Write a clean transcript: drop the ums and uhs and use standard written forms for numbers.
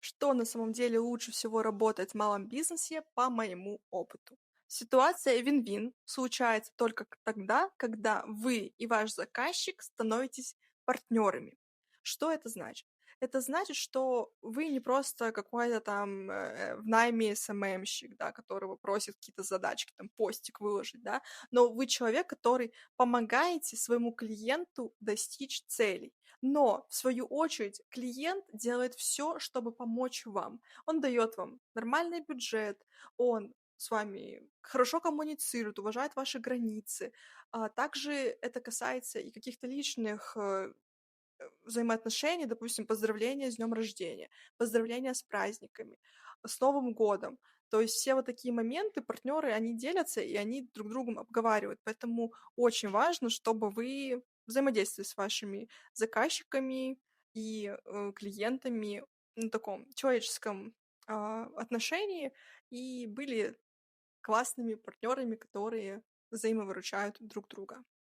Что на самом деле лучше всего работает в малом бизнесе по моему опыту? Ситуация вин-вин случается только тогда, когда вы и ваш заказчик становитесь партнерами. Что это значит? Это значит, что вы не просто какой-то там в найме СММщик, да, которого просит какие-то задачки, там постик выложить, да, но вы человек, который помогаете своему клиенту достичь целей. Но, в свою очередь, клиент делает все, чтобы помочь вам. Он дает вам нормальный бюджет, он с вами хорошо коммуницирует, уважает ваши границы. Также это касается и каких-то личных, взаимоотношений, допустим, поздравления с днем рождения, поздравления с праздниками, с Новым годом. То есть все вот такие моменты партнеры, они делятся, и они друг другом обговаривают. Поэтому очень важно, чтобы вы взаимодействовали с вашими заказчиками и, клиентами на таком человеческом, отношении и были классными партнерами, которые взаимовыручают друг друга.